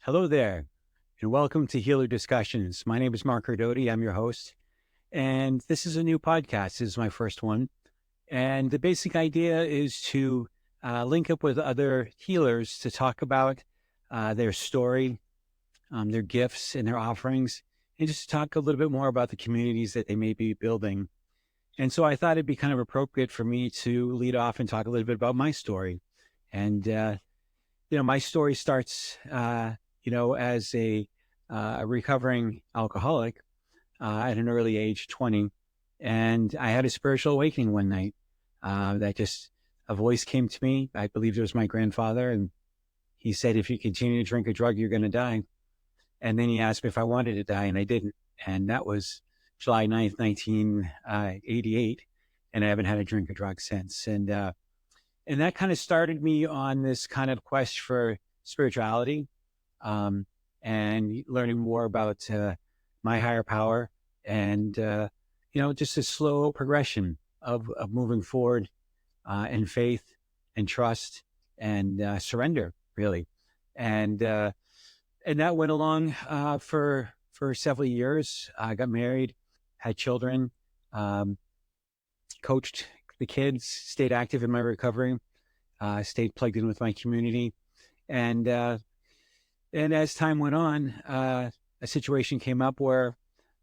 Hello there, and welcome to Healer Discussions. My name is Mark Ardoti. I'm your host, and this is a new podcast. This is my first one. And the basic idea is to link up with other healers to talk about their story, their gifts, and their offerings, and just to talk a little bit more about the communities that they may be building. And so I thought it'd be kind of appropriate for me to lead off and talk a little bit about my story. And my story starts, as a recovering alcoholic at an early age, 20. And I had a spiritual awakening one night a voice came to me. I believe it was my grandfather. And he said, if you continue to drink a drug, you're going to die. And then he asked me if I wanted to die, and I didn't. And that was July 9th, 1988. And I haven't had a drink or drug since. And that kind of started me on this kind of quest for spirituality, and learning more about my higher power, and just a slow progression of moving forward in faith and trust and surrender, really. And that went along for several years. I got married, had children, coached the kids, stayed active in my recovery, stayed plugged in with my community. And as time went on, a situation came up where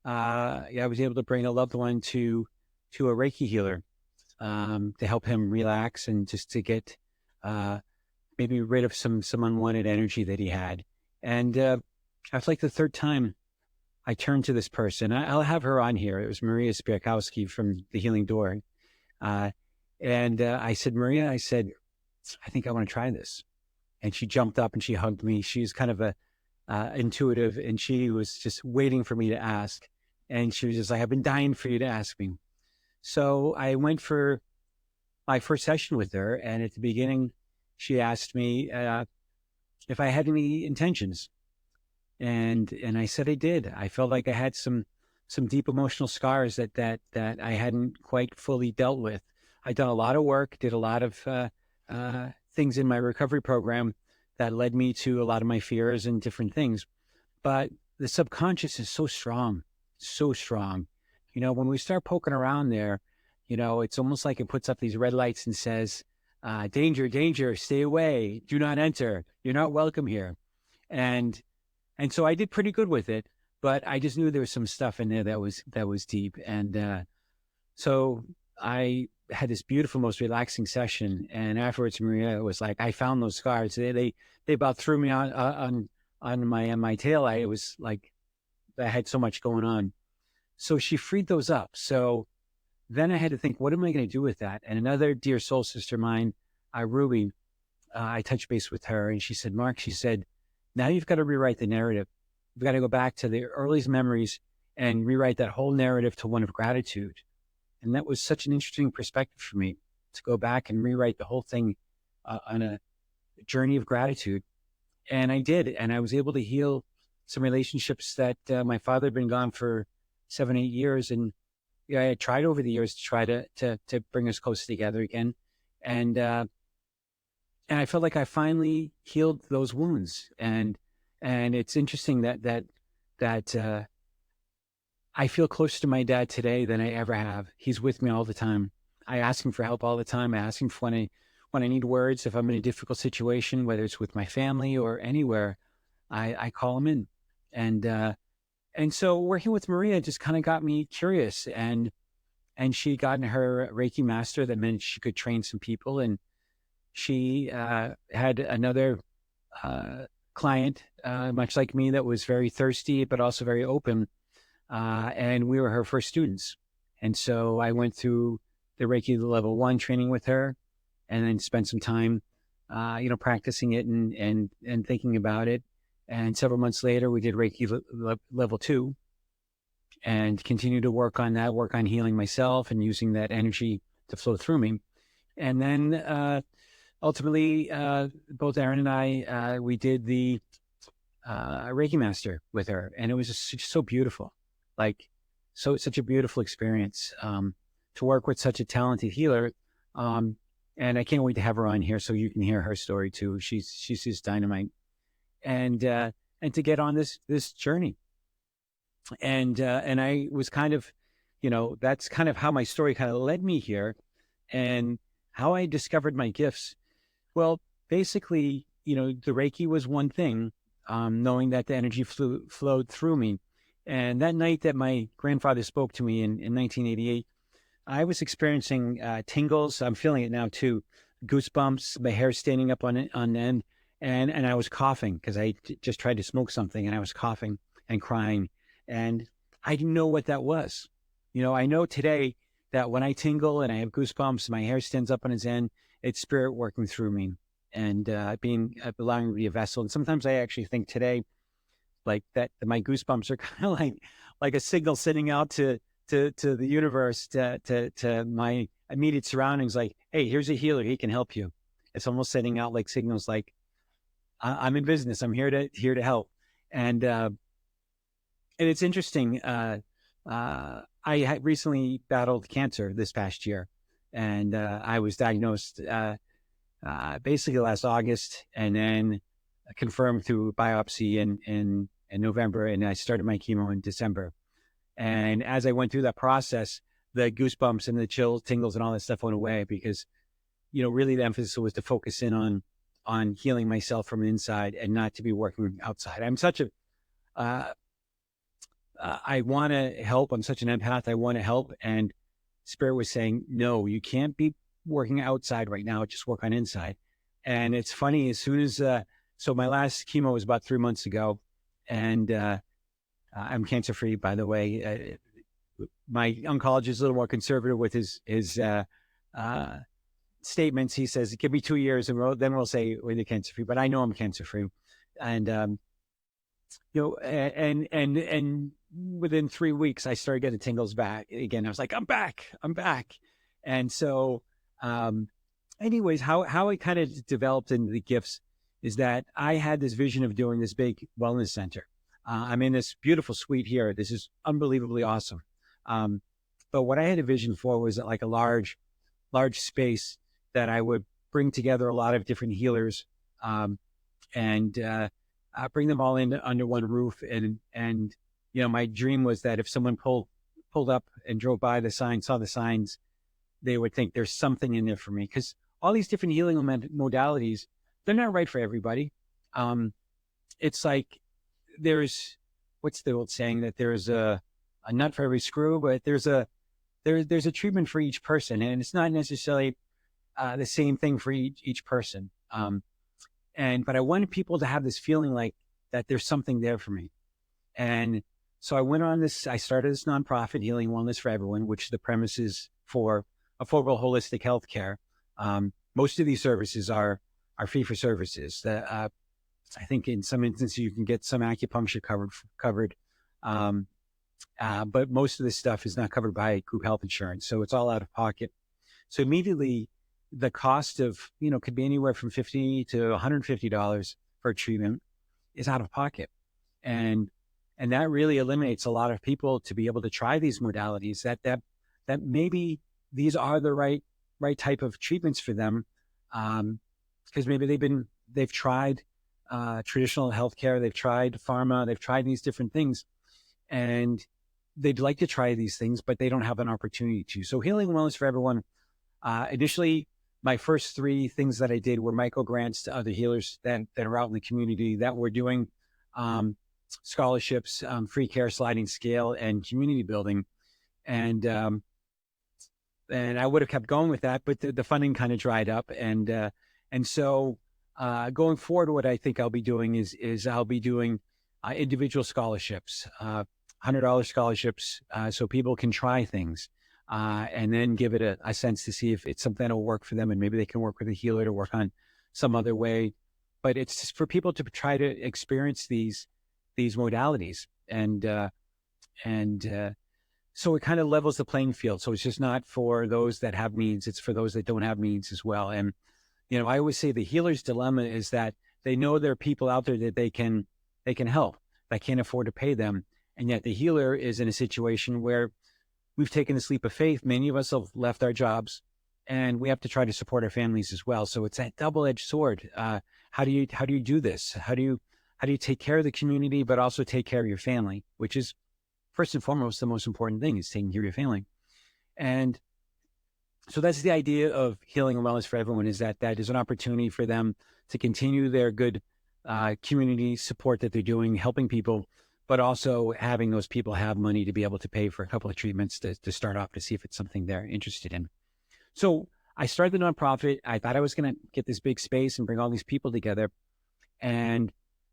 I was able to bring a loved one to a Reiki healer to help him relax and just to get maybe rid of some unwanted energy that he had. And after like the third time, I turned to this person. I'll have her on here. It was Maria Spiakowski from The Healing Door. And I said, Maria, I think I want to try this. And she jumped up and she hugged me. She's kind of intuitive, and she was just waiting for me to ask. And she was just like, I've been dying for you to ask me. So I went for my first session with her. And at the beginning, she asked me if I had any intentions. And I said I did. I felt like I had some deep emotional scars that I hadn't quite fully dealt with. I'd done a lot of work, did a lot of things in my recovery program that led me to a lot of my fears and different things. But the subconscious is so strong, so strong. When we start poking around there, it's almost like it puts up these red lights and says, danger, danger, stay away, do not enter, you're not welcome here. And so I did pretty good with it, but I just knew there was some stuff in there that was deep. And so I had this beautiful, most relaxing session. And afterwards, Maria was like, I found those scars. They about threw me on my tail. I was like, I had so much going on. So she freed those up. So then I had to think, what am I going to do with that? And another dear soul sister of mine, Ruby, I touched base with her, and she said, Mark, she said, now you've got to rewrite the narrative. You've got to go back to the earliest memories and rewrite that whole narrative to one of gratitude. And that was such an interesting perspective for me, to go back and rewrite the whole thing on a journey of gratitude. And I did. And I was able to heal some relationships that my father had been gone for 7, 8 years. And I had tried over the years to try to bring us closer together again. And I felt like I finally healed those wounds. And it's interesting that I feel closer to my dad today than I ever have. He's with me all the time. I ask him for help all the time. I ask him for when I need words. If I'm in a difficult situation, whether it's with my family or anywhere, I call him in. And so working with Maria just kind of got me curious. And she got in her Reiki master. That meant she could train some people. And she had another client, much like me, that was very thirsty, but also very open. And we were her first students. And so I went through the Reiki level 1 training with her, and then spent some time, practicing it and thinking about it. And several months later, we did Reiki level 2 and continued to work on that, work on healing myself and using that energy to flow through me. And then ultimately, both Aaron and I, we did the Reiki master with her, and it was just so beautiful. Such a beautiful experience to work with such a talented healer. And I can't wait to have her on here so you can hear her story too. She's just dynamite. And and to get on this journey. And I was kind of, that's kind of how my story kind of led me here, and how I discovered my gifts. Well, basically, the Reiki was one thing, knowing that the energy flowed through me. And that night that my grandfather spoke to me in 1988, I was experiencing tingles. I'm feeling it now too, goosebumps, my hair standing up on end, and I was coughing because I just tried to smoke something, and I was coughing and crying, and I didn't know what that was. I know today that when I tingle and I have goosebumps, my hair stands up on its end, it's spirit working through me, and allowing me to be a vessel. And sometimes I actually think today, like that my goosebumps are kind of like a signal sending out to the universe, to my immediate surroundings, like, hey, here's a healer, he can help you. It's almost sending out like signals, like, I'm in business, I'm here to help. And it's interesting. I had recently battled cancer this past year, and I was diagnosed basically last August, and then confirmed through biopsy in November, and I started my chemo in December. And as I went through that process, the goosebumps and the chills, tingles, and all that stuff went away, because really the emphasis was to focus in on healing myself from the inside, and not to be working outside. I'm such a I want to help. I'm such an empath. I want to help. And Spirit was saying, no, you can't be working outside right now. Just work on inside. And it's funny, as soon as, so my last chemo was about 3 months ago, and I'm cancer free, by the way. My oncologist is a little more conservative with his statements. He says, give me 2 years and then we'll say we're cancer free, but I know I'm cancer free. And, and within 3 weeks, I started getting tingles back again. I was like, I'm back. And so, anyways, how it kind of developed into the gifts is that I had this vision of doing this big wellness center. I'm in this beautiful suite here. This is unbelievably awesome. But what I had a vision for was like a large space that I would bring together a lot of different healers, and bring them all in under one roof. And my dream was that if someone pulled up and drove by the sign, saw the signs, they would think there's something in there for me, because all these different healing modalities, they're not right for everybody. It's like there's, what's the old saying, that there's a nut for every screw, but there's a treatment for each person, and it's not necessarily the same thing for each person. But I wanted people to have this feeling like that there's something there for me. And so I started this nonprofit, Healing Wellness for Everyone, which the premise is for affordable holistic health care. Most of these services are fee for services. I think in some instances you can get some acupuncture covered. But most of this stuff is not covered by group health insurance. So it's all out of pocket. So immediately the cost of, could be anywhere from $50 to $150 for a treatment is out of pocket. And that really eliminates a lot of people to be able to try these modalities, that maybe these are the right type of treatments for them. Because maybe they've tried traditional healthcare, they've tried pharma, they've tried these different things, and they'd like to try these things, but they don't have an opportunity to. So Healing Wellness for Everyone, initially, my first 3 things that I did were micro grants to other healers that are out in the community that were doing scholarships, free care sliding scale, and community building. And I would have kept going with that, but the funding kind of dried up. And so going forward, what I think I'll be doing is I'll be doing individual scholarships, $100 scholarships, so people can try things, and then give it a sense to see if it's something that'll work for them, and maybe they can work with a healer to work on some other way. But it's just for people to try to experience these modalities, and so it kind of levels the playing field. So it's just not for those that have needs; it's for those that don't have needs as well. And I always say the healer's dilemma is that they know there are people out there that they can help, that can't afford to pay them, and yet the healer is in a situation where we've taken the leap of faith. Many of us have left our jobs, and we have to try to support our families as well. So it's that double-edged sword. How do you do this? How do how do you take care of the community, but also take care of your family, which is first and foremost, the most important thing is taking care of your family. And so that's the idea of healing and wellness for everyone, is that is an opportunity for them to continue their good community support that they're doing, helping people, but also having those people have money to be able to pay for a couple of treatments to start off to see if it's something they're interested in. So I started the nonprofit. I thought I was going to get this big space and bring all these people together, and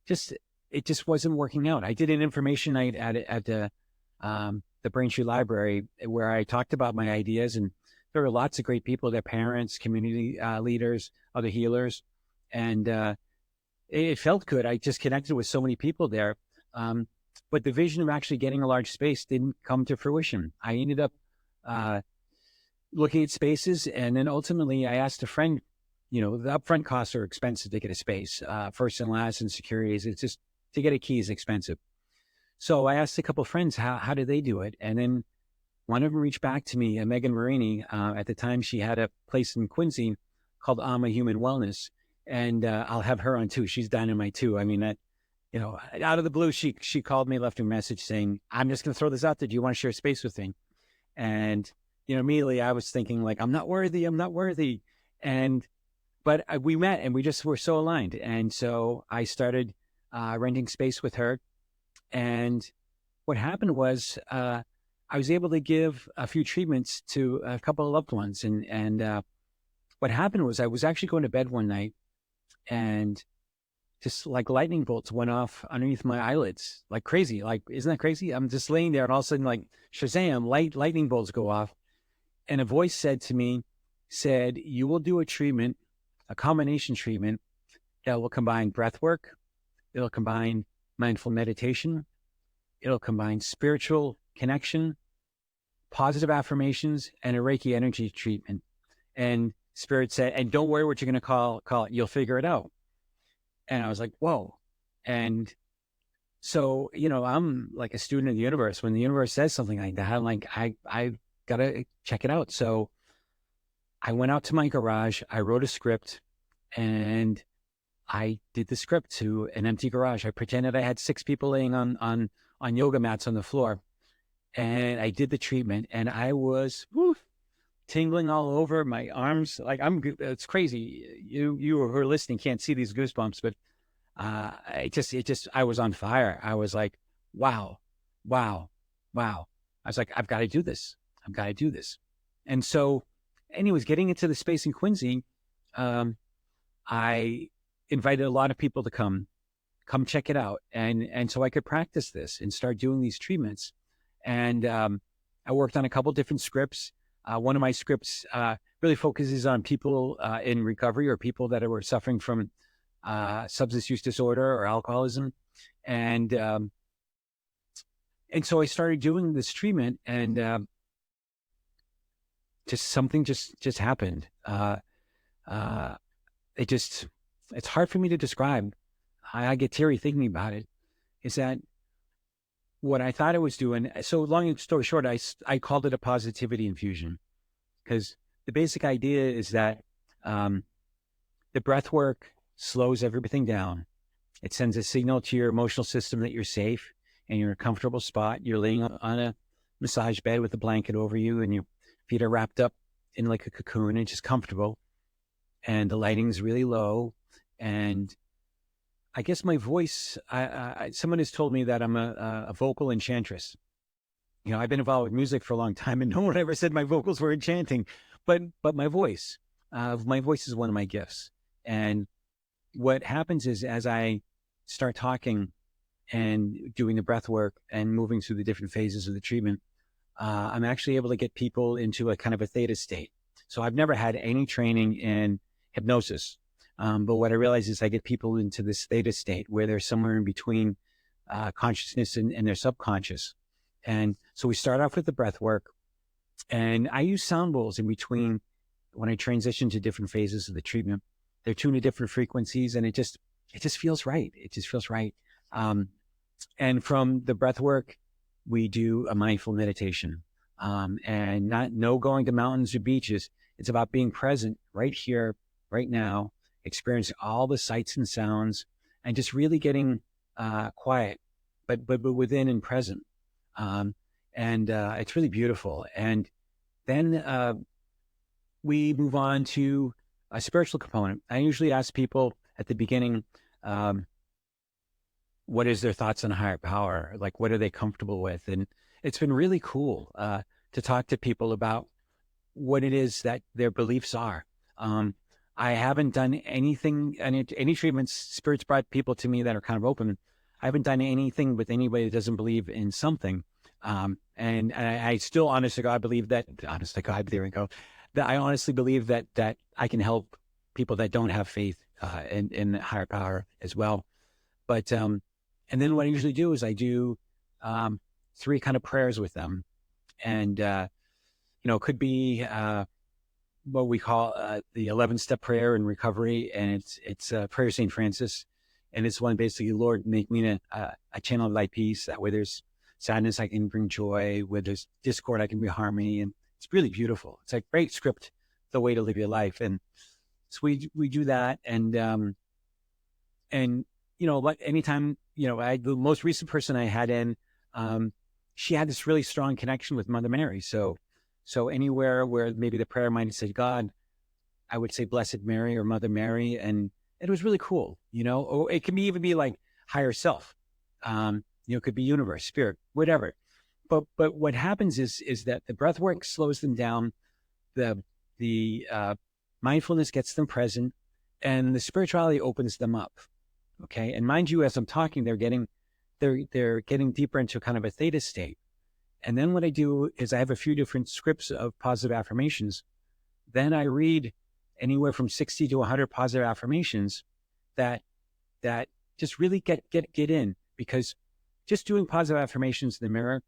it just wasn't working out. I did an information night at the Braintree Library where I talked about my ideas, and there were lots of great people, their parents, community leaders, other healers, and it felt good. I just connected with so many people there. But the vision of actually getting a large space didn't come to fruition. I ended up looking at spaces, and then ultimately I asked a friend, the upfront costs are expensive to get a space. First and last and securities, it's just to get a key is expensive. So I asked a couple of friends, how do they do it? And then one of them reached back to me, Megan Marini. At the time, she had a place in Quincy called Alma Human Wellness. And I'll have her on too. She's dynamite too. I mean, out of the blue, she called me, left me a message saying, I'm just going to throw this out there. Do you want to share space with me? And, immediately I was thinking like, I'm not worthy. But we met and we just were so aligned. And so I started renting space with her. And what happened was I was able to give a few treatments to a couple of loved ones. And what happened was I was actually going to bed one night, and just like lightning bolts went off underneath my eyelids like crazy. Like, isn't that crazy? I'm just laying there and all of a sudden, like Shazam, lightning bolts go off. And a voice said to me, you will do a combination treatment that will combine breath work. It'll combine mindful meditation. It'll combine spiritual connection, positive affirmations, and a Reiki energy treatment. And Spirit said, and don't worry what you're going to call it. You'll figure it out. And I was like, whoa. And so, I'm like a student of the universe. When the universe says something like that, I'm like, I got to check it out. So I went out to my garage. I wrote a script, and I did the script to an empty garage. I pretended I had 6 people laying on yoga mats on the floor. And I did the treatment, and I was tingling all over my arms. Like it's crazy. You who are listening can't see these goosebumps, but I was on fire. I was like, wow. I was like, I've got to do this. And so anyways, getting into the space in Quincy, I invited a lot of people to come check it out. And so I could practice this and start doing these treatments. And I worked on a couple different scripts. One of my scripts really focuses on people in recovery, or people that were suffering from substance use disorder or alcoholism. And so I started doing this treatment, and something just happened. It's hard for me to describe. I get teary thinking about it. Is that what I thought I was doing? So long story short, I called it a positivity infusion, because the basic idea is that the breath work slows everything down. It sends a signal to your emotional system that you're safe and you're in a comfortable spot. You're laying on a massage bed with a blanket over you, and your feet are wrapped up in like a cocoon, and just comfortable. And the lighting's really low. And I guess my voice, someone has told me that I'm a vocal enchantress. I've been involved with music for a long time, and no one ever said my vocals were enchanting, but my voice is one of my gifts. And what happens is, as I start talking and doing the breath work and moving through the different phases of the treatment, I'm actually able to get people into a kind of a theta state. So I've never had any training in hypnosis. But what I realize is I get people into this theta state where they're somewhere in between consciousness and their subconscious. And so we start off with the breath work, and I use sound bowls in between when I transition to different phases of the treatment. They're tuned to different frequencies, and it just feels right. And from the breath work, we do a mindful meditation, and no going to mountains or beaches. It's about being present right here, right now, experiencing all the sights and sounds, and just really getting quiet, but within and present. Um, and it's really beautiful. And then we move on to a spiritual component. I usually ask people at the beginning, um, what is their thoughts on higher power? Like, what are they comfortable with? And it's been really cool to talk to people about what it is that their beliefs are. I haven't done any treatments. Spirits brought people to me that are kind of open. I haven't done anything with anybody that doesn't believe in something. And I still, honest to God, believe that, honest to God, there we go, that I honestly believe that I can help people that don't have faith in higher power as well. But, and then what I usually do is I do 3 kind of prayers with them. And, it could be what we call the 11-step prayer in recovery, and it's prayer of St. Francis, and it's one basically, Lord, make me a channel of thy peace. That way there's sadness, I can bring joy. Where there's discord, I can bring harmony. And it's really beautiful. It's a great script, the way to live your life. And so we do that. And like anytime, the most recent person I had in, she had this really strong connection with Mother Mary. So anywhere where maybe the prayer might have said God, I would say Blessed Mary or Mother Mary. And it was really cool, or it can even be like higher self. It could be universe, spirit, whatever. But what happens is that the breath work slows them down. The mindfulness gets them present, and the spirituality opens them up. Okay. And mind you, as I'm talking, they're getting deeper into kind of a theta state. And then what I do is I have a few different scripts of positive affirmations. Then I read anywhere from 60 to 100 positive affirmations that just really get in, because just doing positive affirmations in the mirror,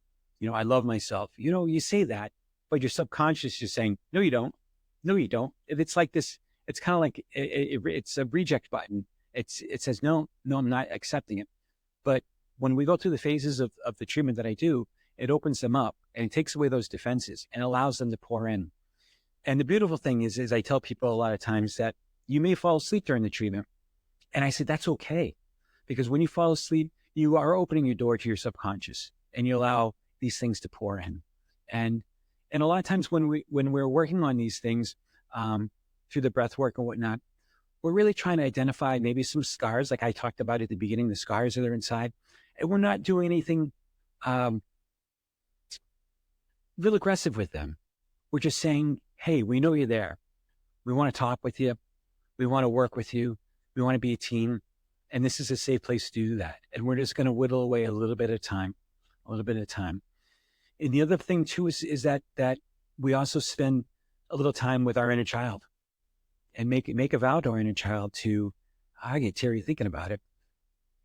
I love myself. You say that, but your subconscious is saying, no, you don't. No, you don't. It's like this, it's kind of like, it's a reject button. It says, no, I'm not accepting it. But when we go through the phases of the treatment that I do, it opens them up and it takes away those defenses and allows them to pour in. And the beautiful thing is I tell people a lot of times that you may fall asleep during the treatment. And I said, that's okay. Because when you fall asleep, you are opening your door to your subconscious and you allow these things to pour in. And a lot of times when we're working on these things through the breath work and whatnot, we're really trying to identify maybe some scars, like I talked about at the beginning, the scars that are inside. And we're not doing anything real aggressive with them. We're just saying, hey, we know you're there. We want to talk with you. We want to work with you. We want to be a team. And this is a safe place to do that. And we're just going to whittle away a little bit at a time. And the other thing too is that we also spend a little time with our inner child and make a vow to our inner child I get teary thinking about it,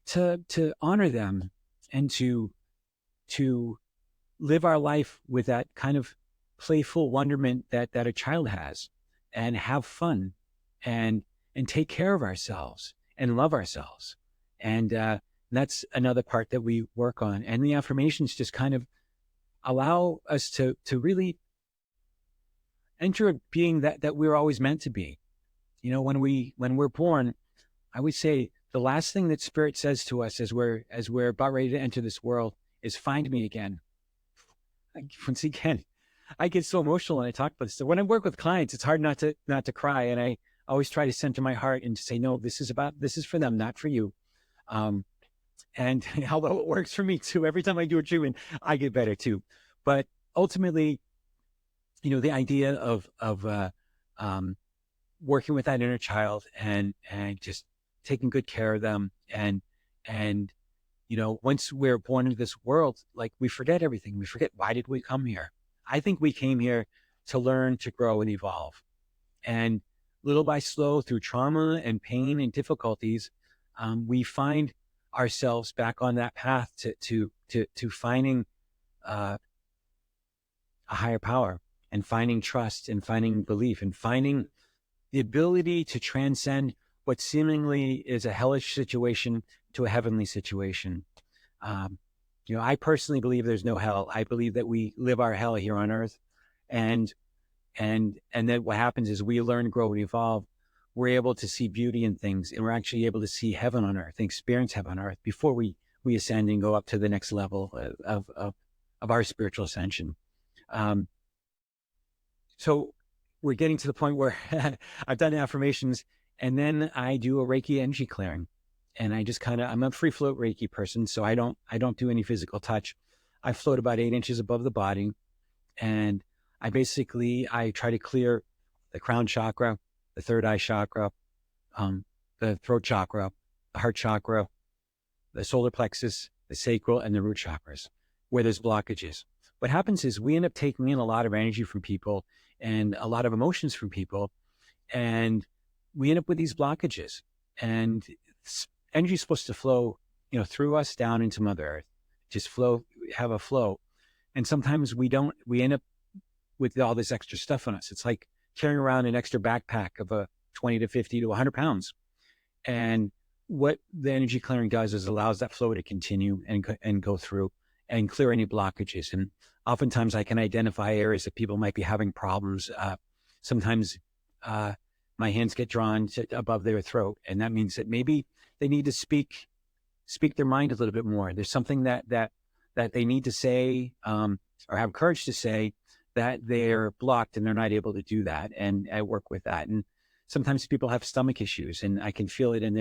to honor them and to live our life with that kind of playful wonderment that a child has, and have fun and take care of ourselves and love ourselves. And that's another part that we work on. And the affirmations just kind of allow us to really enter a being that we're always meant to be. When we're born, I would say the last thing that Spirit says to us as we're about ready to enter this world is, find me again. Once again, I get so emotional when I talk about this. So when I work with clients, it's hard not to cry. And I always try to center my heart and to say, no, this is for them, not for you. And although it works for me too, every time I do a treatment, I get better too. But ultimately, the idea of working with that inner child and just taking good care of them, and once we're born into this world, like, we forget everything. We forget, why did we come here? I think we came here to learn, to grow, and evolve. And little by slow, through trauma and pain and difficulties, we find ourselves back on that path to finding a higher power, and finding trust, and finding belief, and finding the ability to transcend what seemingly is a hellish situation to a heavenly situation. I personally believe there's no hell. I believe that we live our hell here on earth, and then what happens is we learn, grow, and evolve we're able to see beauty in things, and we're actually able to see heaven on earth and experience heaven on earth before we ascend and go up to the next level of our spiritual ascension. So we're getting to the point where I've done affirmations, and then I do a Reiki energy clearing, and I just I'm a free float Reiki person, so I don't do any physical touch. I float about 8 inches above the body, and I try to clear the crown chakra, the third eye chakra, the throat chakra, the heart chakra, the solar plexus, the sacral, and the root chakras, where there's blockages. What happens is we end up taking in a lot of energy from people and a lot of emotions from people, and we end up with these blockages. And energy is supposed to flow, through us down into Mother Earth, just have a flow. And sometimes we end up with all this extra stuff on us. It's like carrying around an extra backpack of 20 to 50 to 100 pounds. And what the energy clearing does is allows that flow to continue and go through and clear any blockages. And oftentimes I can identify areas that people might be having problems. Sometimes my hands get drawn above their throat, and that means that maybe they need to speak their mind a little bit more. There's something that they need to say or have courage to say that they're blocked and they're not able to do that. And I work with that. And sometimes people have stomach issues, and I can feel it in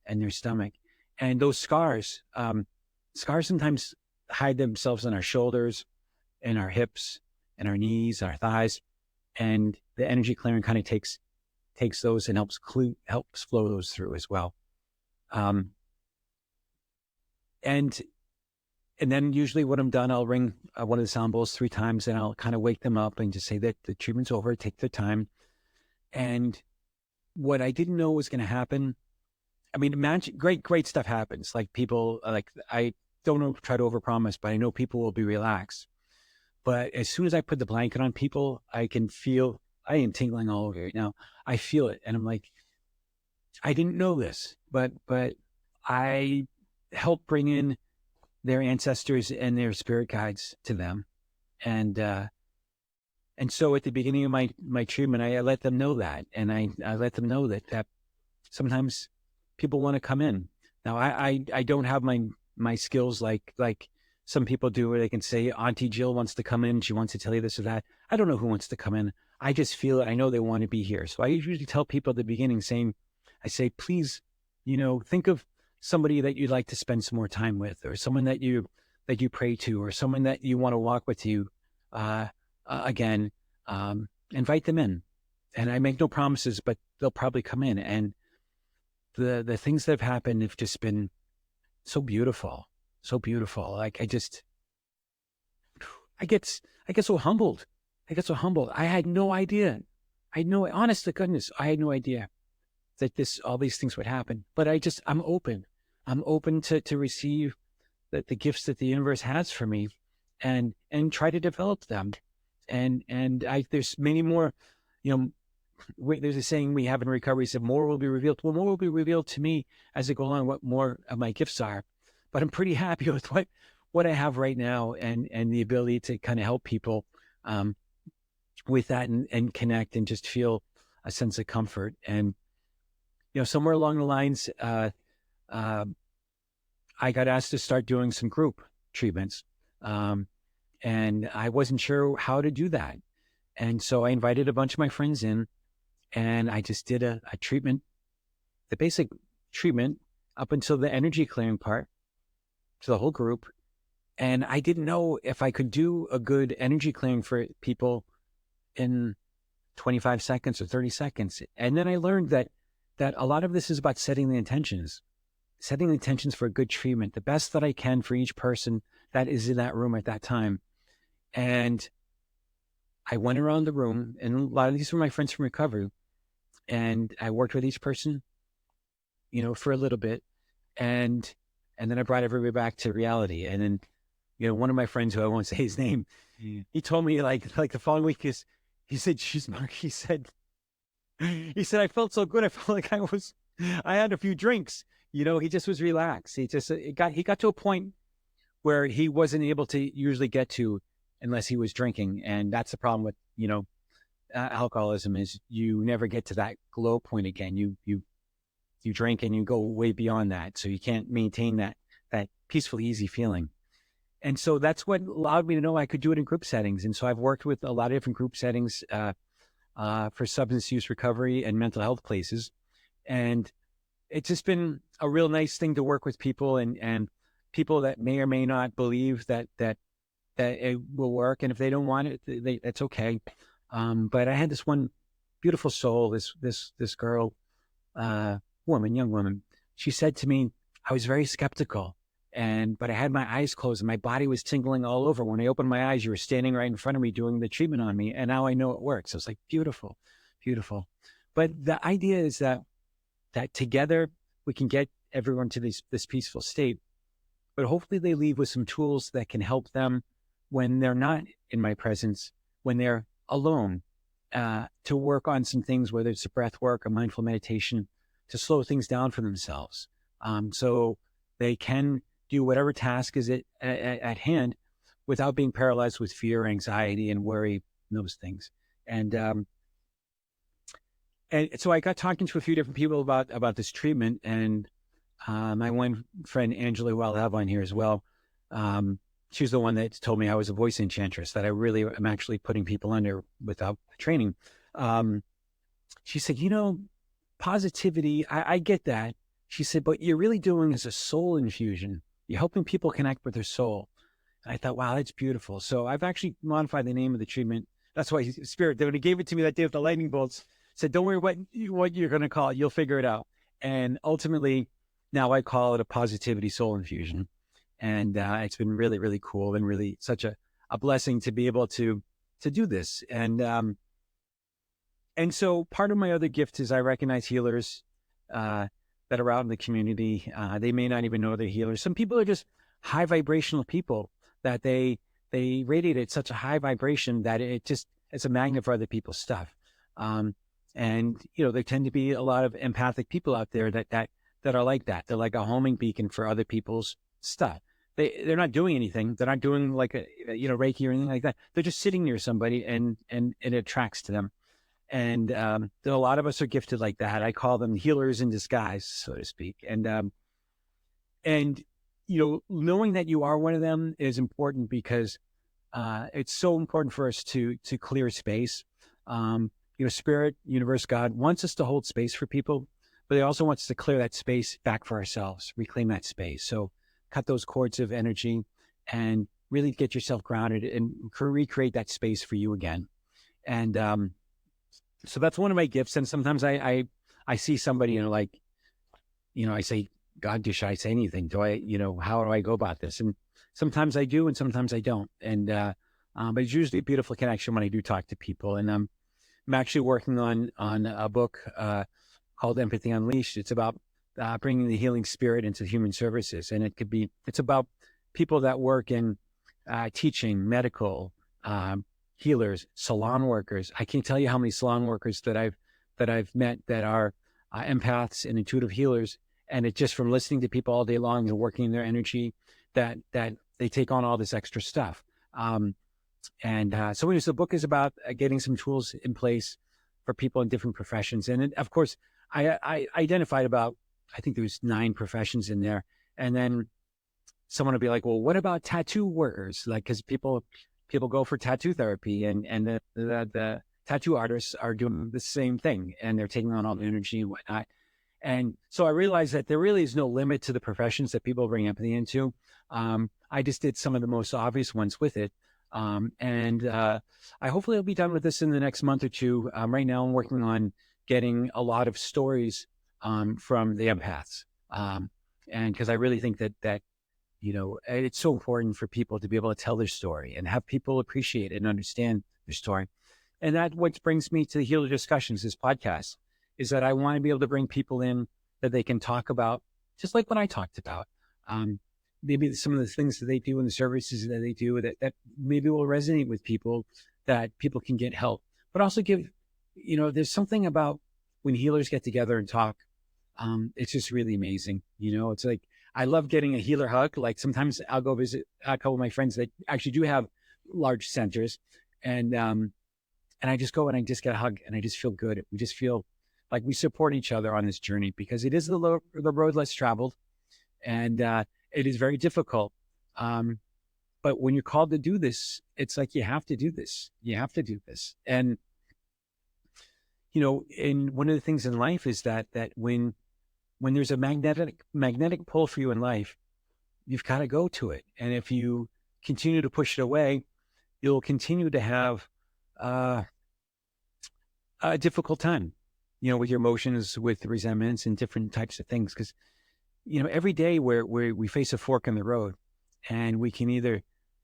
their stomach. And those scars sometimes hide themselves on our shoulders, and our hips, and our knees, our thighs. And the energy clearing kind of takes those and helps flow those through as well. And then usually when I'm done, I'll ring one of the sound bowls 3 times, and I'll kind of wake them up and just say that the treatment's over, take their time. And what I didn't know was going to happen, I mean, great stuff happens. Like people, I don't try to overpromise, but I know people will be relaxed. But as soon as I put the blanket on people, I can feel, I am tingling all over right now. I feel it. And I'm like, I didn't know this, but I help bring in their ancestors and their spirit guides to them. And so at the beginning of my treatment, I let them know that. And I let them know that sometimes people want to come in. Now, I don't have my skills like some people do, where they can say, Auntie Jill wants to come in. She wants to tell you this or that. I don't know who wants to come in. I just feel it. I know they want to be here. So I usually tell people at the beginning I say, please, think of somebody that you'd like to spend some more time with, or someone that you pray to, or someone that you want to walk with you. Again, invite them in. And I make no promises, but they'll probably come in. And the things that have happened have just been so beautiful, so beautiful. Like I get so humbled. I had no idea. Honest to goodness, I had no idea that all these things would happen. But I'm open. I'm open to receive the gifts that the universe has for me, and try to develop them. And there's many more, there's a saying we have in recovery, said more will be revealed. Well, more will be revealed to me as I go along, what more of my gifts are. But I'm pretty happy with what I have right now, and the ability to kind of help people with that and connect and just feel a sense of comfort. And, somewhere along the lines, I got asked to start doing some group treatments. And I wasn't sure how to do that. And so I invited a bunch of my friends in, and I just did a treatment, the basic treatment up until the energy clearing part, to the whole group. And I didn't know if I could do a good energy clearing for people in 25 seconds or 30 seconds. And then I learned that a lot of this is about setting the intentions for a good treatment, the best that I can for each person that is in that room at that time. And I went around the room, and a lot of these were my friends from recovery, and I worked with each person, for a little bit. And then I brought everybody back to reality. And then, one of my friends, who I won't say his name, he told me like the following week, he said, "Jeez, Mark," he said, I felt so good. I felt like I had a few drinks. He just was relaxed. He got to a point where he wasn't able to usually get to unless he was drinking. And that's the problem with, alcoholism is you never get to that low point again. You drink and you go way beyond that, so you can't maintain that peaceful, easy feeling. And so that's what allowed me to know I could do it in group settings. And so I've worked with a lot of different group settings for substance use recovery and mental health places. And it's just been a real nice thing to work with people and people that may or may not believe that it will work. And if they don't want it, that's okay. But I had this one beautiful soul, this girl, young woman. She said to me, I was very skeptical, but I had my eyes closed and my body was tingling all over. When I opened my eyes, you were standing right in front of me doing the treatment on me. And now I know it works. I was like, beautiful, beautiful. But the idea is that together we can get everyone to this peaceful state, but hopefully they leave with some tools that can help them when they're not in my presence, when they're alone, to work on some things, whether it's a breath work or mindful meditation, to slow things down for themselves. So they can do whatever task is at hand without being paralyzed with fear, anxiety, and worry, and those things. And so I got talking to a few different people about this treatment, and my one friend, Angela, who I'll have on here as well, she's the one that told me I was a voice enchantress, that I really am actually putting people under without training. She said, positivity, I get that. She said, but you're really doing is a soul infusion. You're helping people connect with their soul. And I thought, wow, that's beautiful. So I've actually modified the name of the treatment. That's why Spirit, when he gave it to me that day with the lightning bolts, said, don't worry what you're going to call it. You'll figure it out. And ultimately, now I call it a positivity soul infusion. And it's been really, really cool and really such a blessing to be able to do this. And so part of my other gift is I recognize healers that are out in the community. They may not even know they're healers. Some people are just high vibrational people that they radiate at such a high vibration that it's a magnet for other people's stuff. And there tend to be a lot of empathic people out there that are like that. They're like a homing beacon for other people's stuff. They're not doing anything. They're not doing like a Reiki or anything like that. They're just sitting near somebody and it attracts to them. And a lot of us are gifted like that. I call them healers in disguise, so to speak. And knowing that you are one of them is important because it's so important for us to clear space. Spirit, universe, God wants us to hold space for people, but they also wants us to clear that space back for ourselves, reclaim that space. So cut those cords of energy and really get yourself grounded and recreate that space for you again. And so that's one of my gifts. And sometimes I see somebody, I say, God, should I say anything? How do I go about this? And sometimes I do, and sometimes I don't. And but it's usually a beautiful connection when I do talk to people. And I'm actually working on a book called Empathy Unleashed. It's about bringing the healing spirit into human services. And it's about people that work in teaching, medical, healers, salon workers. I can't tell you how many salon workers that I've met that are empaths and intuitive healers. And it's just from listening to people all day long and working their energy that they take on all this extra stuff. So anyways, the book is about getting some tools in place for people in different professions. And of course, I identified about, I think there was 9 professions in there. And then someone will be like, well, what about tattoo workers? Like, because people go for tattoo therapy and the tattoo artists are doing the same thing and they're taking on all the energy and whatnot. And so I realized that there really is no limit to the professions that people bring empathy into. I just did some of the most obvious ones with it. I hopefully will be done with this in the next month or two. Right now I'm working on getting a lot of stories from the empaths. And because I really think that it's so important for people to be able to tell their story and have people appreciate it and understand their story. And that what brings me to the Healer Discussions, this podcast, is that I want to be able to bring people in that they can talk about, just like what I talked about. Maybe some of the things that they do and the services that they do that maybe will resonate with people, that people can get help. But also give, there's something about when healers get together and talk, it's just really amazing. It's like, I love getting a healer hug. Like sometimes I'll go visit a couple of my friends that actually do have large centers. And And I just go and I just get a hug and I just feel good. We just feel like we support each other on this journey because it is the road less traveled, and it is very difficult. But when you're called to do this, it's like you have to do this. You have to do this. And and one of the things in life is that when there's a magnetic pull for you in life, you've got to go to it. And if you continue to push it away, you'll continue to have a difficult time, with your emotions, with resentments and different types of things. Because, every day where we face a fork in the road, and we can either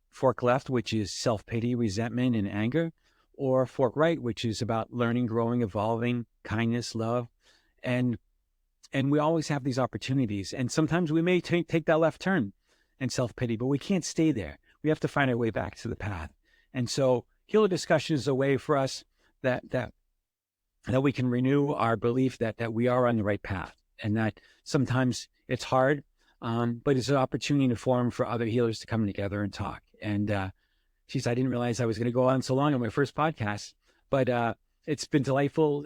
fork left, which is self-pity, resentment, and anger, or fork right, which is about learning, growing, evolving, kindness, love. And we always have these opportunities. And sometimes we may take that left turn and self-pity, but we can't stay there. We have to find our way back to the path. And so healer discussion is a way for us that we can renew our belief that we are on the right path, and that sometimes it's hard, but it's an opportunity to form for other healers to come together and talk. And geez, I didn't realize I was going to go on so long on my first podcast, but it's been delightful